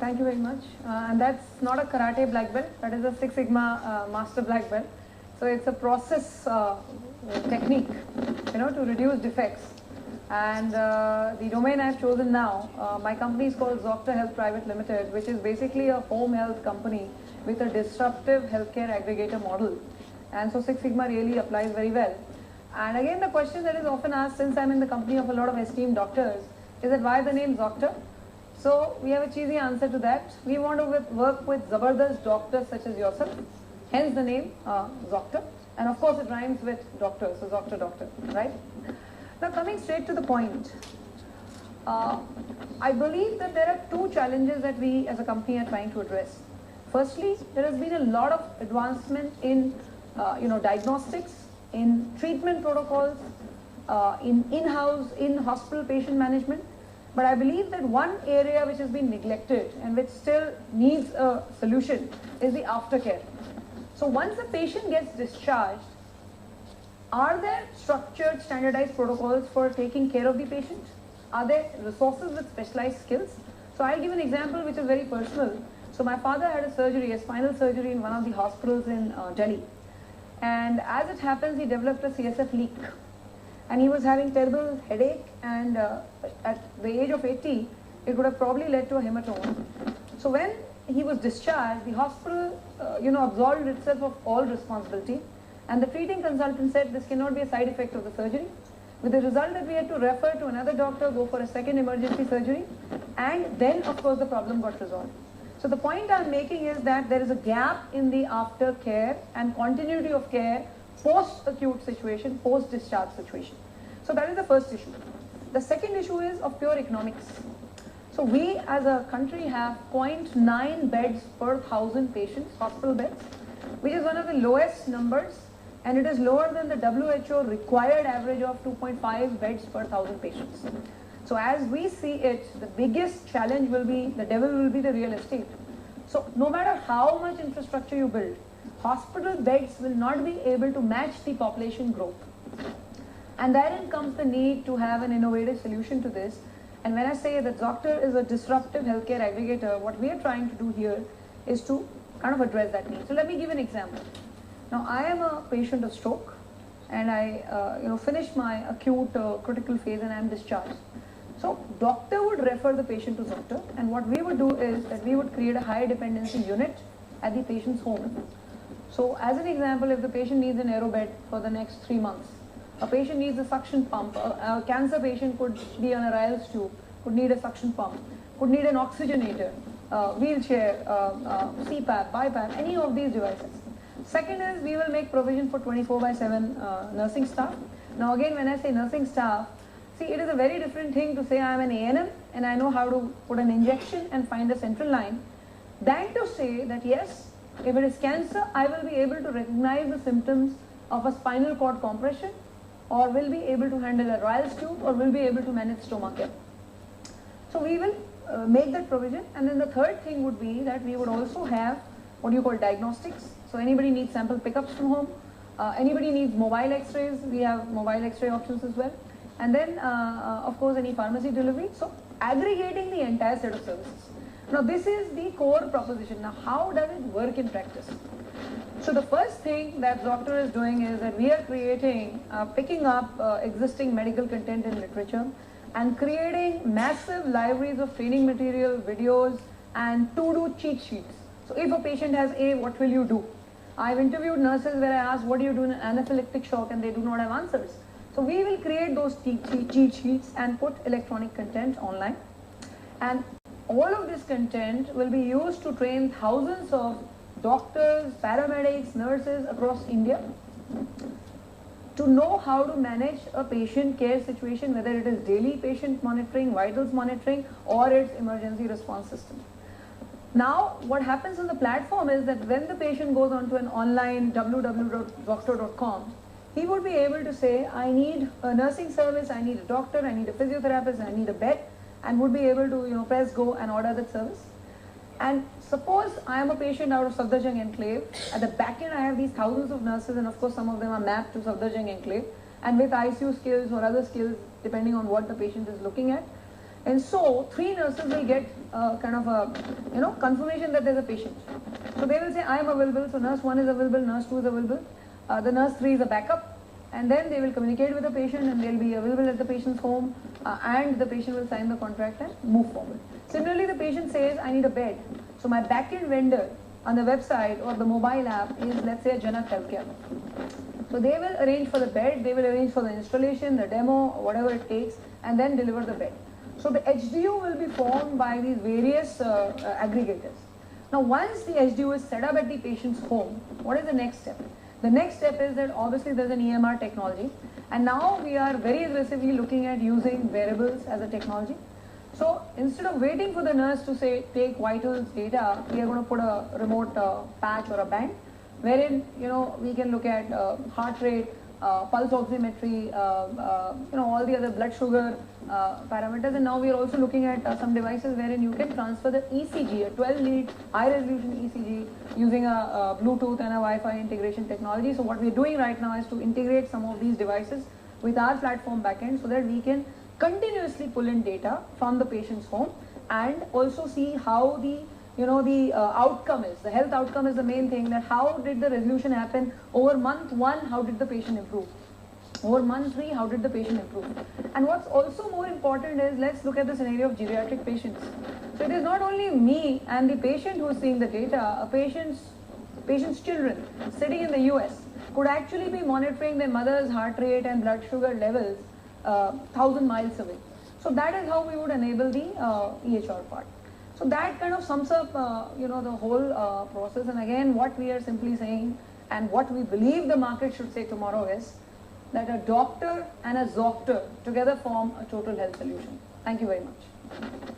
Thank you very much. And that's not a karate black belt, that is a Six Sigma master black belt. So it's a process technique, to reduce defects. And the domain I've chosen now, my company is called Zoctr Health Private Limited, which is basically a home health company with a disruptive healthcare aggregator model. And so Six Sigma really applies very well. And again, the question that is often asked, since I'm in the company of a lot of esteemed doctors, is that why the name Zoctr? So we have a cheesy answer to that. We want to work with Zabardast doctors such as yourself, hence the name Zoctr. And of course it rhymes with doctor, so Zoctr doctor, right? Now coming straight to the point, I believe that there are two challenges that we as a company are trying to address. Firstly, there has been a lot of advancement in diagnostics, in treatment protocols, in-house, in-hospital patient management. But I believe that one area which has been neglected and which still needs a solution is the aftercare. So once a patient gets discharged, are there structured, standardized protocols for taking care of the patient? Are there resources with specialized skills? So I'll give an example which is very personal. So my father had a surgery, a spinal surgery in one of the hospitals in Delhi. And as it happens, he developed a CSF leak. And he was having terrible headache, and at the age of 80, it would have probably led to a hematoma. So when he was discharged, the hospital, absolved itself of all responsibility, and the treating consultant said this cannot be a side effect of the surgery, with the result that we had to refer to another doctor, go for a second emergency surgery, and then of course the problem got resolved. So the point I'm making is that there is a gap in the aftercare and continuity of care post-acute situation, post-discharge situation. So that is the first issue. The second issue is of pure economics. So we as a country have 0.9 beds per 1,000 patients, hospital beds, which is one of the lowest numbers, and it is lower than the WHO required average of 2.5 beds per 1,000 patients. So as we see it, the biggest challenge will be, the devil will be the real estate. So no matter how much infrastructure you build, hospital beds will not be able to match the population growth. And therein comes the need to have an innovative solution to this. And when I say that Zoctr is a disruptive healthcare aggregator, what we are trying to do here is to kind of address that need. So let me give an example. Now I am a patient of stroke, and I finished my acute critical phase and I am discharged. So doctor would refer the patient to Zoctr, and what we would do is that we would create a high dependency unit at the patient's home. So as an example, if the patient needs an aerobed for the next 3 months, a patient needs a suction pump, a cancer patient could be on a Ryle's tube, could need a suction pump, could need an oxygenator, wheelchair, CPAP, BiPAP, any of these devices. Second is we will make provision for 24/7 nursing staff. Now again, when I say nursing staff, see, it is a very different thing to say I am an A&M and I know how to put an injection and find a central line, than to say that yes, if it is cancer, I will be able to recognize the symptoms of a spinal cord compression, or will be able to handle a Ryle's tube, or will be able to manage stomach care. So we will make that provision. And then the third thing would be that we would also have what you call diagnostics. So anybody needs sample pickups from home, anybody needs mobile x-rays, we have mobile x-ray options as well. And then of course any pharmacy delivery. So aggregating the entire set of services. Now this is the core proposition. Now how does it work in practice? So the first thing that Zoctr is doing is that we are creating, picking up existing medical content in literature and creating massive libraries of training material, videos, and to-do cheat sheets. So if a patient has A, what will you do? I've interviewed nurses where I asked, what do you do in anaphylactic shock, and they do not have answers. So we will create those cheat sheets and put electronic content online. And all of this content will be used to train thousands of doctors, paramedics, nurses across India to know how to manage a patient care situation, whether it is daily patient monitoring, vitals monitoring, or its emergency response system. Now, what happens on the platform is that when the patient goes onto an online www.zoctr.com, he would be able to say, I need a nursing service, I need a doctor, I need a physiotherapist, I need a bed, and would be able to press go and order that service. And suppose I am a patient out of Safdarjung Enclave. At the back end, I have these thousands of nurses, and of course some of them are mapped to Safdarjung Enclave, and with ICU skills or other skills depending on what the patient is looking at. And so 3 nurses will get kind of a confirmation that there's a patient. So they will say I am available, so nurse 1 is available, nurse 2 is available, the nurse 3 is a backup, and then they will communicate with the patient and they'll be available at the patient's home, and the patient will sign the contract and move forward. Similarly, the patient says I need a bed, so my back-end vendor on the website or the mobile app is, let's say, a Janak Healthcare. So they will arrange for the bed, they will arrange for the installation, the demo, whatever it takes, and then deliver the bed. So the HDU will be formed by these various aggregators. Now once the HDU is set up at the patient's home, what is the next step? The next step is that obviously there's an EMR technology, and now we are very aggressively looking at using wearables as a technology. So instead of waiting for the nurse to say take vitals data, we are going to put a remote patch or a band, wherein we can look at heart rate, pulse oximetry, all the other blood sugar parameters, and now we are also looking at some devices wherein you can transfer the ECG, a 12-lead high-resolution ECG using a Bluetooth and a Wi-Fi integration technology. So what we are doing right now is to integrate some of these devices with our platform backend so that we can continuously pull in data from the patient's home and also see how the outcome is. The health outcome is the main thing, that how did the resolution happen over month 1, how did the patient improve? Over month 3, how did the patient improve? And what's also more important is, let's look at the scenario of geriatric patients. So it is not only me and the patient who is seeing the data, a patient's children sitting in the US could actually be monitoring their mother's heart rate and blood sugar levels 1,000 miles away. So that is how we would enable the EHR part. So that kind of sums up, the whole process. And again, what we are simply saying and what we believe the market should say tomorrow is that a doctor and a Zoctr together form a total health solution. Thank you very much.